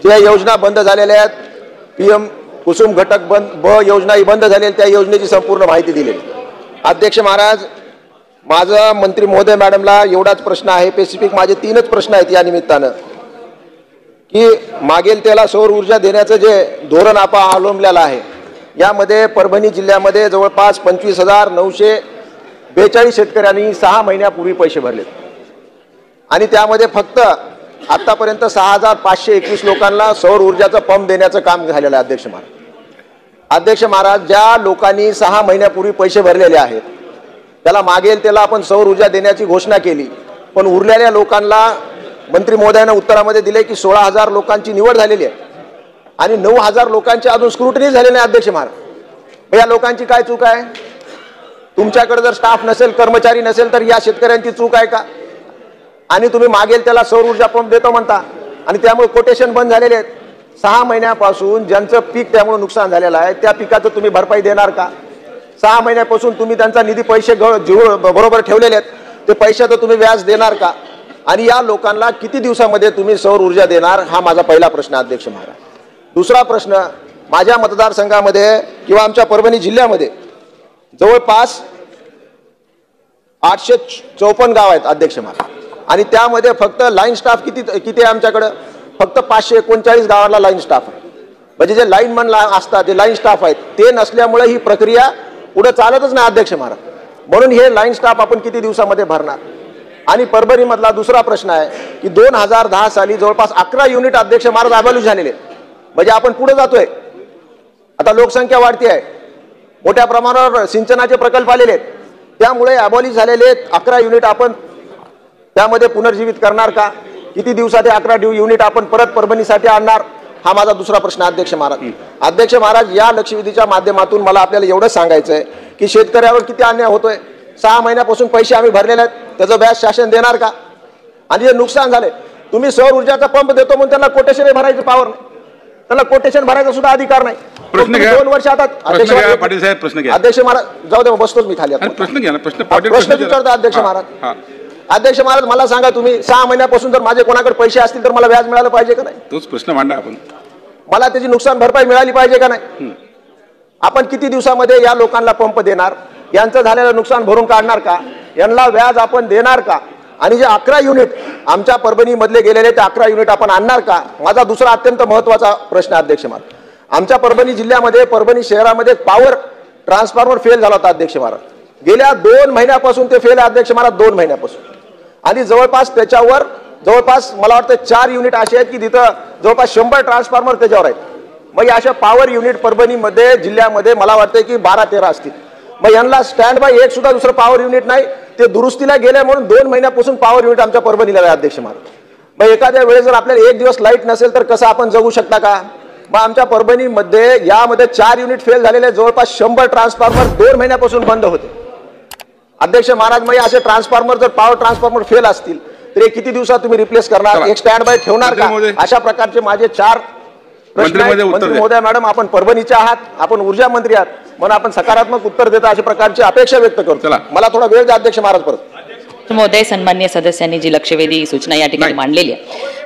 ज्या योजना बंद झालेल्या आहेत, PM कुसुम घटक ब योजना ही बंद झालेली, त्या योजनेची संपूर्ण माहिती दिलेली. अध्यक्ष महाराज, माझा मंत्री महोदय मॅडमला एवढाच प्रश्न आहे, स्पेसिफिक माझे 3च प्रश्न आहेत या निमित्तानं, की मागेल त्याला सौर ऊर्जा देण्याचं जे धोरण आपण अवलंबलेलं आहे, यामध्ये परभणी जिल्ह्यामध्ये जवळपास 25,942 शेतकऱ्यांनी 6 महिन्यापूर्वी पैसे भरले आणि त्यामध्ये फक्त आतापर्यंत 6,521 लोकांना सौर ऊर्जाचा पंप देण्याचं काम झालेलं आहे. अध्यक्ष महाराज, ज्या लोकांनी 6 महिन्यापूर्वी पैसे भरलेले आहेत त्याला मागेल त्याला आपण सौर ऊर्जा देण्याची घोषणा केली, पण उरलेल्या लोकांना मंत्री महोदयानं उत्तरामध्ये दिले की 16,000 लोकांची निवड झालेली आहे आणि 9,000 लोकांची अजून स्क्रुटनी झाली नाही. अध्यक्ष महाराज, या लोकांची काय चूक आहे? तुमच्याकडे जर स्टाफ नसेल, कर्मचारी नसेल, तर या शेतकऱ्यांची चूक आहे का? आणि तुम्ही मागेल त्याला सौर ऊर्जा पंप देतो म्हणता आणि त्यामुळे कोटेशन बंद झालेले आहेत. 6 महिन्यापासून ज्यांचं पीक त्यामुळे नुकसान झालेलं आहे त्या पिकाचं तुम्ही भरपाई देणार का? 6 महिन्यापासून तुम्ही त्यांचा निधी पैसे बरोबर ठेवलेले आहेत, ते पैशाचं तुम्ही व्याज देणार का? आणि या लोकांना किती दिवसामध्ये तुम्ही सौर ऊर्जा देणार? हा माझा पहिला प्रश्न. अध्यक्ष महाराज, दुसरा प्रश्न, माझ्या मतदारसंघामध्ये किंवा आमच्या परभणी जिल्ह्यामध्ये जवळपास 854 गाव आहेत. अध्यक्ष महाराज, आणि त्यामध्ये फक्त लाईन स्टाफ किती आहे आमच्याकडे? फक्त 539 गावाला लाईन स्टाफ आहे. म्हणजे जे लाईनमन असतात, जे लाईन स्टाफ आहेत, ते नसल्यामुळे ही प्रक्रिया पुढे चालतच नाही. अध्यक्ष महाराज, म्हणून हे लाईन स्टाफ आपण किती दिवसामध्ये भरणार? आणि परभणीमधला दुसरा प्रश्न आहे की 2010 साली जवळपास 11 युनिट अध्यक्ष महाराज अबॉलिश झालेले. म्हणजे आपण पुढे जातोय, आता लोकसंख्या वाढती आहे, मोठ्या प्रमाणावर सिंचनाचे प्रकल्प आलेले आहेत, त्यामुळे अबॉलिश झालेले 11 युनिट आपण त्यामध्ये पुनर्जीवित करणार का? किती दिवसात 11 युनिट आपण परत परभणीसाठी आणणार? हा माझा दुसरा प्रश्न. अध्यक्ष महाराज, अध्यक्ष महाराज, या लक्षवेधीच्या माध्यमातून मला आपल्याला एवढं सांगायचं आहे की शेतकऱ्यावर किती अन्याय होतोय. 6 महिन्यापासून पैसे आम्ही भरलेले आहेत, त्याचं व्याज शासन देणार का? आणि जे नुकसान झाले, तुम्ही सौर ऊर्जाचा पंप देतो म्हणून त्यांना कोटेशन भरायचं पावर नाही, त्यांना कोटेशन भरायचा सुद्धा अधिकार नाही. 2 वर्ष आता अध्यक्ष महाराज, जाऊ दे, बसतोच मी खाली. प्रश्न विचारतो अध्यक्ष महाराज. अध्यक्ष महाराज, मला सांगा, तुम्ही 6 महिन्यापासून जर माझे कोणाकडे पैसे असतील तर मला व्याज मिळालं पाहिजे का नाही? तोच प्रश्न मांडा आपण. मला त्याची नुकसान भरपाई मिळाली पाहिजे का नाही? आपण किती दिवसामध्ये या लोकांना पंप देणार? यांचं झालेलं नुकसान भरून काढणार का? यांना व्याज आपण देणार का? आणि जे 11 युनिट आमच्या परभणी मधले गेलेले ते 11 युनिट आपण आणणार का? माझा दुसरा अत्यंत महत्त्वाचा प्रश्न. अध्यक्ष महाराज, आमच्या परभणी जिल्ह्यामध्ये, परभणी शहरामध्ये पॉवर ट्रान्सफॉर्मर फेल झाला होता. अध्यक्ष महाराज, गेल्या 2 महिन्यापासून ते फेल आहे. अध्यक्ष महाराज, 2 महिन्यापासून. आणि जवळपास त्याच्यावर मला वाटतं 4 युनिट असे आहेत की तिथं जवळपास 100 ट्रान्सफॉर्मर त्याच्यावर आहेत. मग अशा पॉवर युनिट परभणीमध्ये जिल्ह्यामध्ये मला वाटतं की 12-13 असतील. मग यांना स्टँड बाय एक सुद्धा दुसरं पॉवर युनिट नाही, ते दुरुस्तीला गेले म्हणून 2 महिन्यापासून पॉवर युनिट आमच्या परभणीला आहे. अध्यक्ष महाराज, मग एखाद्या वेळेस जर आपल्याला 1 दिवस लाईट नसेल तर कसं आपण जगू शकता का? मग आमच्या परभणीमध्ये यामध्ये 4 युनिट फेल झालेले, जवळपास 100 ट्रान्सफॉर्मर 2 महिन्यापासून बंद होते. अध्यक्ष महाराज, मग असे ट्रान्सफॉर्मर जर पॉवर ट्रान्सफॉर्मर फेल असतील तर किती दिवसात तुम्ही रिप्लेस करणार? एक स्टँड बाय ठेवणार का? अशा प्रकारचे माझे 4 प्रश्न आहेत. मंत्री महोदय मॅडम, आपण परभणीचे आहात, आपण ऊर्जा मंत्री आहात, म्हणून आपण सकारात्मक उत्तर देता अशा प्रकारची अपेक्षा व्यक्त करतो. मला थोडा वेळ द्या अध्यक्ष महाराज. परत महोदय, सन्माननीय सदस्यांनी जी लक्षवेधी सूचना या ठिकाणी मांडलेली आहे,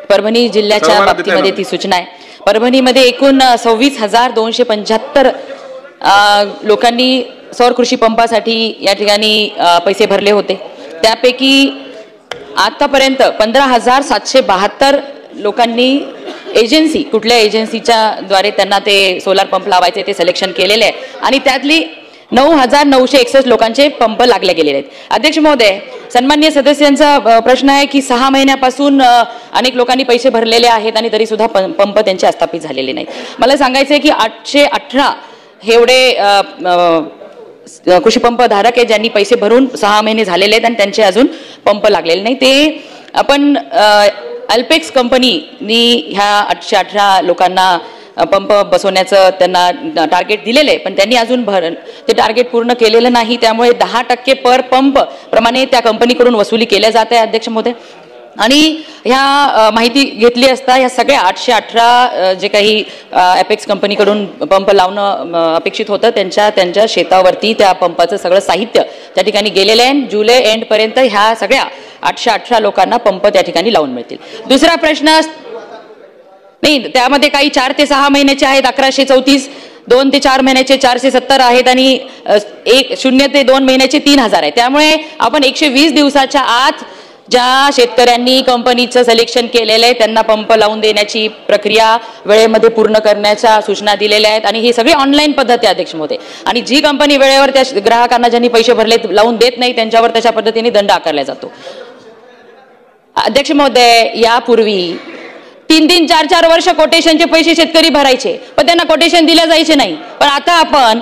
परभणी जिल्ह्याच्या बाबतीमध्ये ती सूचना आहे. परभणीमध्ये एकूण 26,275 लोकांनी सौर कृषी पंपासाठी या ठिकाणी पैसे भरले होते. त्यापैकी आतापर्यंत 15,772 लोकांनी एजन्सी, कुठल्या एजन्सीच्या द्वारे त्यांना ते सोलार पंप लावायचे ते सिलेक्शन केलेले आहे आणि त्यातली 9,961 लोकांचे पंप लागले गेलेले आहेत. अध्यक्ष महोदय, सन्माननीय सदस्यांचा प्रश्न आहे की 6 महिन्यापासून अनेक लोकांनी पैसे भरलेले आहेत आणि तरी सुद्धा पंप त्यांचे स्थापित झालेले नाहीत. मला सांगायचं आहे की 818 हे एवढे कृषी पंप धारक आहेत ज्यांनी पैसे भरून 6 महिने झालेले आहेत आणि त्यांचे अजून पंप लागलेले नाही. ते आपण अल्पेक्स कंपनीनी ह्या 818 लोकांना पंप बसवण्याचं त्यांना टार्गेट दिलेलं आहे, पण त्यांनी अजून ते टार्गेट पूर्ण केलेलं नाही. त्यामुळे 10% पर पंप प्रमाणे त्या कंपनीकडून वसुली केल्या जात आहे. अध्यक्ष महोदय, आणि ह्या माहिती घेतली असता ह्या सगळ्या 818 जे काही अपेक्स कंपनीकडून पंप लावणं अपेक्षित होतं त्यांच्या शेतावरती त्या पंपाचं सगळं साहित्य त्या ठिकाणी गेलेलं आहे. जुलै एंडपर्यंत ह्या सगळ्या 818 लोकांना पंप त्या ठिकाणी लावून मिळतील. दुसरा प्रश्न नाही, त्यामध्ये काही 4 ते 6 महिन्याचे आहेत 1134, 2 ते 4 महिन्याचे 470 आहेत आणि 0 ते 2 महिन्याचे 3000 आहे. त्यामुळे आपण 120 दिवसाच्या आत ज्या शेतकऱ्यांनी कंपनीचं सिलेक्शन केलेलं आहे त्यांना पंप लावून देण्याची प्रक्रिया वेळेमध्ये पूर्ण करण्याच्या सूचना दिलेल्या आहेत आणि ही सगळी ऑनलाईन पद्धत आहे अध्यक्ष महोदय. आणि जी कंपनी वेळेवर त्या ग्राहकांना ज्यांनी पैसे भरले लावून देत नाही त्यांच्यावर तशा पद्धतीने दंड आकारला जातो. अध्यक्ष महोदय, यापूर्वी 3-3, 4-4 वर्ष कोटेशनचे पैसे शेतकरी भरायचे पण त्यांना कोटेशन दिले जायचे नाही. पण आता आपण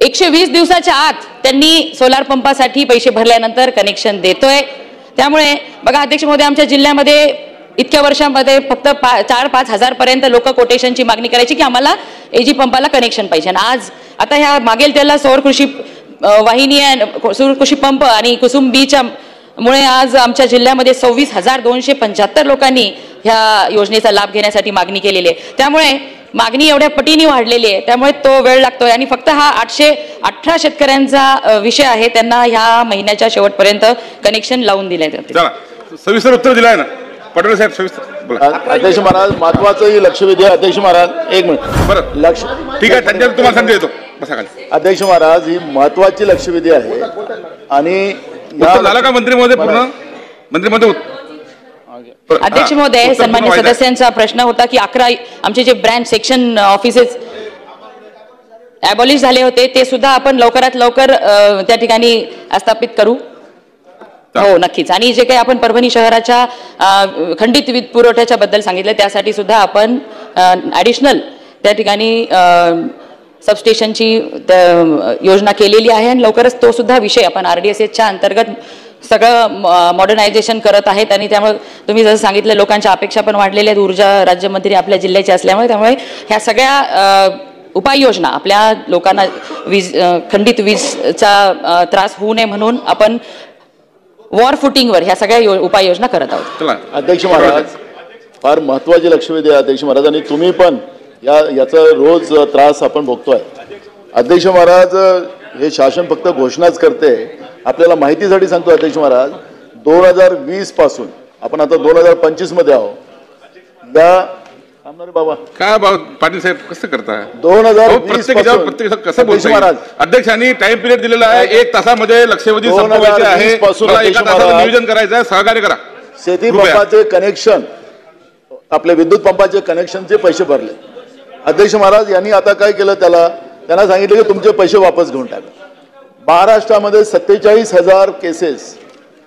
120 दिवसाच्या आत त्यांनी सोलार पंपासाठी पैसे भरल्यानंतर कनेक्शन देतोय. त्यामुळे बघा अध्यक्ष महोदय, आमच्या जिल्ह्यामध्ये इतक्या वर्षांमध्ये फक्त 4-5 हजार पर्यंत लोक कोटेशनची मागणी करायची की आम्हाला एजी पंपाला कनेक्शन पाहिजे. आणि आज आता ह्या मागेल त्याला सौर कृषी वाहिनी, सौर कृषी पंप आणि कुसुम बीच्या मुळे आज आमच्या जिल्ह्यामध्ये 26,275 लोकांनी ह्या योजनेचा लाभ घेण्यासाठी मागणी केलेली आहे. त्यामुळे मागणी एवढ्या पटीने वाढलेली आहे त्यामुळे तो वेळ लागतोय आणि फक्त हा 818 शेतकऱ्यांचा विषय आहे, त्यांना ह्या महिन्याच्या शेवटपर्यंत कनेक्शन लावून दिले जाते. सविस्तर उत्तर दिलंय ना पटोले साहेब, सविस्तर बोला. अध्यक्ष महाराज, महत्वाचं लक्षवेधी आहे. अध्यक्ष महाराज एक मिनिट, बरं लक्ष, ठीक आहे, त्यांच्या तुम्हाला संधी देतो, बसा खाली. अध्यक्ष महाराज, ही महत्वाची लक्षवेधी आहे आणि झालं का मंत्री महोदय? पूर्ण मंत्री महोदय. अध्यक्ष महोदय, सन्मान्य सदस्यांचा प्रश्न होता की 11 आमचे जे ब्रँच सेक्शन ऑफिसेस ॲबॉलिश झाले होते ते सुद्धा आपण लवकरात लवकर त्या ठिकाणी स्थापित करू. हो नक्कीच. आणि जे काही आपण परभणी शहराच्या खंडित वीज पुरवठ्याच्या बद्दल सांगितलं त्यासाठी सुद्धा आपण ॲडिशनल त्या ठिकाणी सबस्टेशनची योजना केलेली आहे आणि लवकरच तो सुद्धा विषय आपण RDSSच्या अंतर्गत सगळं मॉडर्नायझेशन करत आहेत. आणि त्यामुळे तुम्ही जसं सांगितलं लोकांच्या अपेक्षा पण वाढलेल्या आहेत. ऊर्जा राज्यमंत्री आपल्या जिल्ह्याचे असल्यामुळे त्यामुळे ह्या सगळ्या उपाययोजना आपल्या लोकांना खंडित वीजचा त्रास होऊ नये म्हणून आपण वॉर फुटिंगवर ह्या सगळ्या उपाययोजना करत आहोत. अध्यक्ष महाराज, फार महत्वाची लक्षवेधी आहे अध्यक्ष महाराज आणि तुम्ही पण याचा रोज त्रास आपण भोगतोय. अध्यक्ष महाराज, हे शासन फक्त घोषणाच करते. आपल्याला माहितीसाठी सांगतो अध्यक्ष महाराज, 2020 पासून आपण आता 2025 मध्ये आहोत. बाबा काय पाटील साहेब कसं करताय? 2020 कसं बोलताय? अध्यक्षांनी टाइम पिरियड दिलेला आहे, 1 तासामध्ये लक्षवेधी संपवायचे आहे. एका तासाचं नियोजन करायचं आहे, सहकार्य करा. शेती पंपाचे कनेक्शन, आपले विद्युत पंपाचे कनेक्शनचे पैसे भरले. अध्यक्ष महाराज यांनी आता काय केलं, त्यांना सांगितलं की तुमचे पैसे वापस घेऊन टाका. महाराष्ट्रामध्ये 47,000 केसेस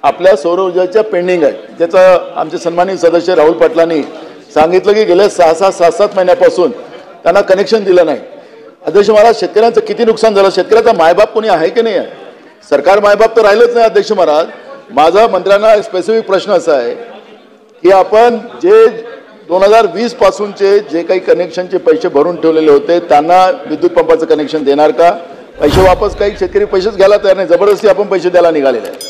आपल्या सौर ऊर्जेच्या पेंडिंग आहेत. ज्याचं आमचे सन्मानित सदस्य राहुल पाटलांनी सांगितलं की गेल्या 6-7 महिन्यापासून त्यांना कनेक्शन दिलं नाही. अध्यक्ष महाराज, शेतकऱ्यांचं किती नुकसान झालं. शेतकऱ्याचा मायबाप कोणी आहे की नाही आहे? सरकार मायबाप तर राहिलंच नाही. अध्यक्ष महाराज, माझा मंत्र्यांना स्पेसिफिक प्रश्न असा आहे की आपण जे 2020 पासूनचे जे काही कनेक्शनचे पैसे भरून ठेवलेले होते त्यांना विद्युत पंपाचं कनेक्शन देणार का? पैसे वापस, काही शेतकरी पैसेच घ्यायला तयार नाही, जबरदस्ती आपण पैसे द्यायला निघालेले आहेत.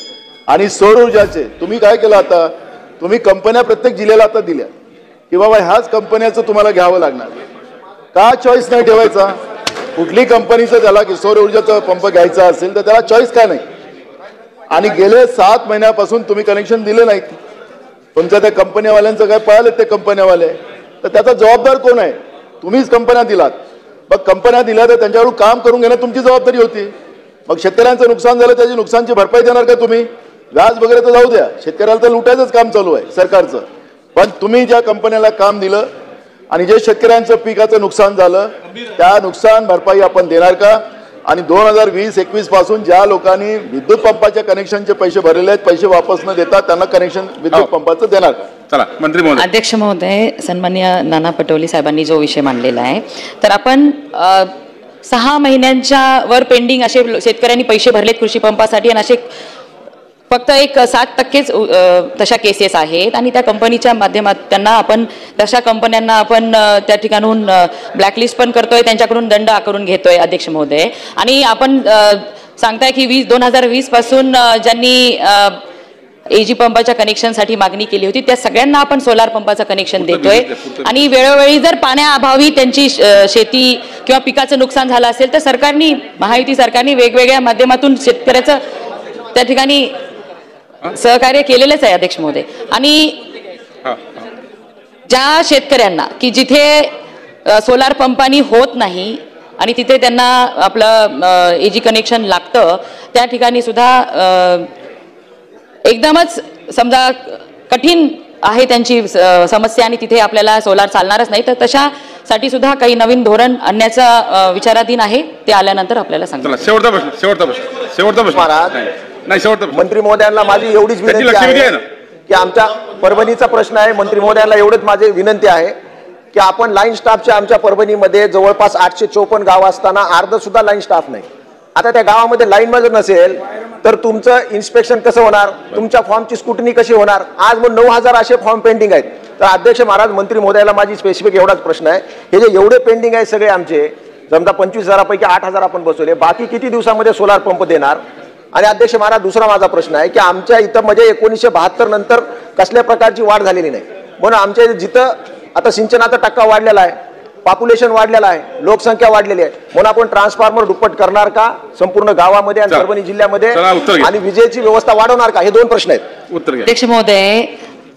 आणि सौर ऊर्जाचे तुम्ही काय केलं, आता तुम्ही कंपन्या प्रत्येक जिल्ह्याला आता दिल्या की बाबा ह्याच कंपन्याचं तुम्हाला घ्यावं लागणार. का चॉईस नाही ठेवायचा? कुठली कंपनीचं त्याला की सौर ऊर्जाचा पंप घ्यायचा असेल तर त्याला चॉईस का नाही? आणि गेले 7 महिन्यापासून तुम्ही कनेक्शन दिले नाहीत. तुमच्या त्या कंपन्यावाल्यांचं काय पळाले ते कंपन्यावाले, तर त्याचा जबाबदार कोण आहे? तुम्हीच कंपन्या दिलात. मग कंपन्या दिल्या तर त्यांच्याकडून काम करून घेणं तुमची जबाबदारी होती. मग शेतकऱ्यांचं नुकसान झालं त्याची नुकसानची भरपाई देणार का तुम्ही? व्याज वगैरे तर जाऊ द्या, शेतकऱ्याला तर लुटायचंच काम चालू आहे सरकारचं. पण तुम्ही ज्या कंपन्याला काम दिलं आणि जे शेतकऱ्यांचं पिकाचं नुकसान झालं त्या नुकसान भरपाई आपण देणार का? आणि 2020-21 पासून ज्या लोकांनी विद्युत पंपाच्या कनेक्शनचे पैसे भरलेले आहेत पैसे वापस न देता त्यांना कनेक्शन विद्युत पंपाचं देणार का? चला मंत्री महोदय. अध्यक्ष महोदय, सन्माननीय नाना पटोले साहेबांनी जो विषय मांडलेला आहे तर आपण 6 महिन्यांच्या वर पेंडिंग असे शेतकऱ्यांनी पैसे भरलेत कृषी पंपासाठी आणि असे फक्त एक 7% तशा केसेस आहेत आणि त्या कंपनीच्या माध्यमात त्यांना आपण तशा कंपन्यांना आपण त्या ठिकाणून ब्लॅकलिस्ट पण करतोय, त्यांच्याकडून दंड आकारून घेतोय अध्यक्ष महोदय. आणि आपण सांगताय की 2020 पासून ज्यांनी एजी पंपाच्या कनेक्शनसाठी मागणी केली होती त्या सगळ्यांना आपण सोलार पंपाचं कनेक्शन देतोय. आणि वेळोवेळी जर पाण्याअभावी त्यांची शेती किंवा पिकाचं नुकसान झालं असेल तर सरकारने, महायुती सरकारने वेगवेगळ्या माध्यमातून शेतकऱ्याचं त्या ठिकाणी सहकार्य केलेलंच आहे अध्यक्ष महोदय. आणि ज्या शेतकऱ्यांना की जिथे सोलार पंपानी होत नाही आणि तिथे त्यांना आपलं एजी कनेक्शन लागतं, त्या ठिकाणी सुद्धा एकदमच समजा कठीण आहे त्यांची समस्या आणि तिथे आपल्याला सोलार चालणारच नाही, तर तशासाठी सुद्धा काही नवीन धोरण आणण्याचा विचाराधीन आहे. ते आल्यानंतर आपल्याला सांगा. शेवटचा प्रश्न महाराज, मंत्री महोदयांना माझी एवढीच विनंती आहे की आमच्या परभणीचा प्रश्न आहे. मंत्री महोदयांना एवढंच माझी विनंती आहे की आपण लाईन स्टाफच्या आमच्या परभणीमध्ये जवळपास 854 गाव असताना अर्ध सुद्धा लाईन स्टाफ नाही. आता त्या गावामध्ये लाईन मध्ये नसेल तर तुमचं इन्स्पेक्शन कसं होणार, तुमच्या फॉर्मची स्क्रुटनी कशी होणार. आज मग 9000 असे फॉर्म पेंडिंग आहेत. तर अध्यक्ष महाराज, मंत्री महोदयाला माझी स्पेसिफिक एवढाच प्रश्न आहे, हे जे एवढे पेंडिंग आहे सगळे आमचे, समजा 25,000 8000 आपण बसवले, बाकी किती दिवसामध्ये सोलार पंप देणार. आणि अध्यक्ष महाराज, दुसरा माझा प्रश्न आहे की आमच्या इथं म्हणजे 1972 नंतर कसल्या प्रकारची वाढ झालेली नाही, म्हणून आमच्या जिथं आता सिंचनाचा टक्का वाढलेला आहे, पॉप्युलेशन वाढलेला आहे, लोकसंख्या वाढलेली आहे, म्हणून आपण ट्रान्सफॉर्मर दुप्पट करणार का संपूर्ण गावामध्ये आणि परभणी जिल्ह्यामध्ये, आणि विजेची व्यवस्था वाढवणार का. हे दोन प्रश्न आहेत. उत्तर घ्या. अध्यक्ष महोदय,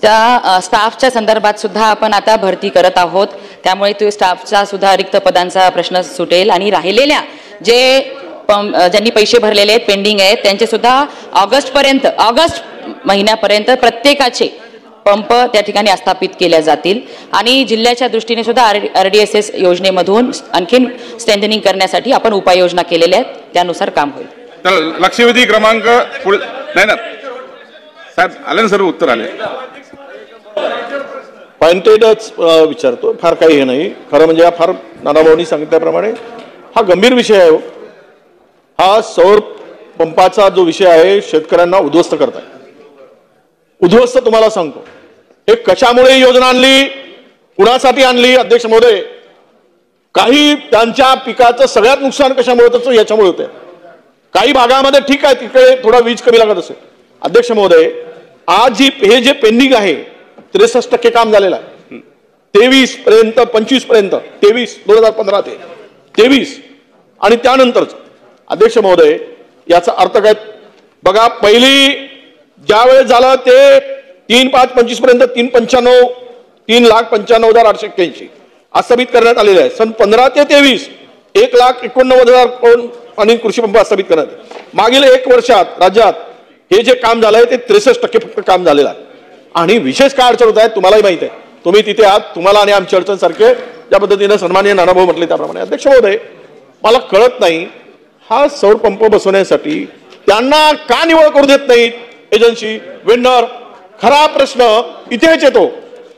त्या स्टाफच्या संदर्भात सुद्धा आपण आता भरती करत आहोत, त्यामुळे तो स्टाफचा सुद्धा रिक्त पदांचा प्रश्न सुटेल आणि राहिलेल्या ज्यांनी पैसे भरलेले आहेत, पेंडिंग आहेत, त्यांचे सुद्धा ऑगस्ट महिन्यापर्यंत प्रत्येकाचे पंप त्या ठिकाणी स्थापित केल्या जातील. आणि जिल्ह्याच्या दृष्टीने सुद्धा RDSS योजनेमधून आणखीन स्ट्रेंथनिंग करण्यासाठी आपण उपाययोजना केलेल्या आहेत, त्यानुसार काम होईल. तर लक्षवेधी क्रमांक नाही ना साहेब आले ना, सर्व उत्तर आले. पॉइंटेडच विचारतो, फार काही हे नाही. खरं म्हणजे हा फार नानाभाऊंनी सांगितल्याप्रमाणे हा गंभीर विषय आहे. हा सौर पंपाचा जो विषय आहे शेतकऱ्यांना उद्ध्वस्त करताय. उद्ध्वस्त तुम्हाला सांगतो, हे कशामुळे योजना आणली, कुणासाठी आणली अध्यक्ष महोदय, काही त्यांच्या पिकाचं सगळ्यात नुकसान कशामुळे होतं, याच्यामुळे होतं. काही भागामध्ये ठीक आहे, तिकडे थोडा वीज कमी लागत असेल. अध्यक्ष महोदय, आज हे जे पेंडिंग आहे 63% काम झालेलं आहे. 23 पर्यंत 25 पर्यंत 2015 ते 23 आणि त्यानंतरच. अध्यक्ष महोदय, याचा अर्थ काय बघा, पहिली ज्या वेळेस झालं ते 3/5/25 पर्यंत 3,95,881 आस्थापित करण्यात आलेले आहे. सन 15 ते 23 1,89,000 कोण आणि कृषी पंप आस्थापित करण्यात. मागील 1 वर्षात राज्यात हे जे काम झालंय ते 63% फक्त काम झालेलं आहे. आणि विशेष काय अडचण होत आहे तुम्हालाही माहिती आहे, तुम्ही तिथे आहात, तुम्हाला आणि आमची अडचण सारखे ज्या पद्धतीने सन्माननीय नानाभाऊ म्हटले त्याप्रमाणे. अध्यक्ष महोदय, मला कळत नाही, हा सौर पंप बसवण्यासाठी त्यांना का निवड करू देत नाहीत एजन्सी, वेंडर. खरा प्रश्न इथेच येतो.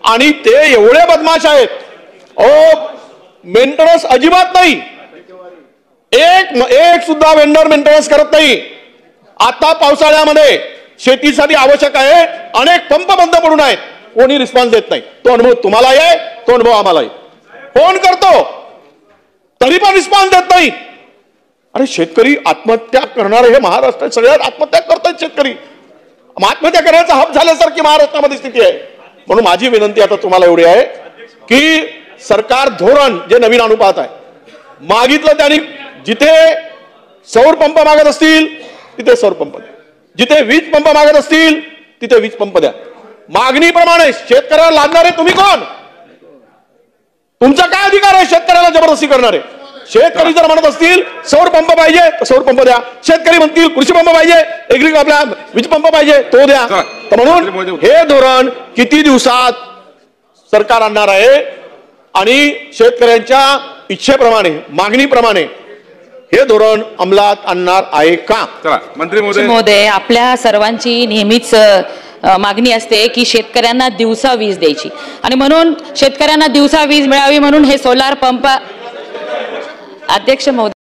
आणि ते एवढे बदमाश आहेत, मेंटेनन्स अजिबात नाही, एक सुद्धा वेंडर मेंटेनन्स करत नाही. आता पावसाळ्यामध्ये शेतीसाठी आवश्यक आहे, अनेक पंप बंद पडून आहेत, कोणी रिस्पॉन्स देत नाही. तो अनुभव तुम्हाला आहे, तो अनुभव आम्हाला आहे. फोन करतो तरी पण रिस्पॉन्स देत नाही. अरे शेतकरी आत्महत्या करणारे हे महाराष्ट्रात सगळ्यात आत्महत्या करतात शेतकरी. आत्महत्या करण्याचा हब झाल्यासारखी महाराष्ट्रामध्ये स्थिती आहे. म्हणून माझी विनंती आता तुम्हाला एवढी आहे की सरकार धोरण जे नवीन आणू पाहत आहे, मागितलं त्यांनी जिथे सौर पंप मागत असतील तिथे सौर पंप द्या, जिथे वीज पंप मागत असतील तिथे वीज पंप द्या. मागणीप्रमाणे शेतकऱ्याला लादणारे तुम्ही कोण? तुमचा काय अधिकार आहे शेतकऱ्याला जबरदस्ती करणारे? शेतकरी जर म्हणत असतील सौर पंप पाहिजे तर सौर पंप द्या, शेतकरी म्हणतील कृषी पंप पाहिजे, आपल्या वीज पंप पाहिजे तो द्या. तर म्हणून हे धोरण किती दिवसात सरकार आणणार आहे आणि शेतकऱ्यांच्या इच्छेप्रमाणे मागणीप्रमाणे हे धोरण अंमलात आणणार आहे का? मंत्री महोदय, आपल्या सर्वांची नेहमीच मागणी असते की शेतकऱ्यांना दिवसा वीज द्यायची आणि म्हणून शेतकऱ्यांना दिवसा वीज मिळावी म्हणून हे सोलार पंप. अध्यक्ष महोदय,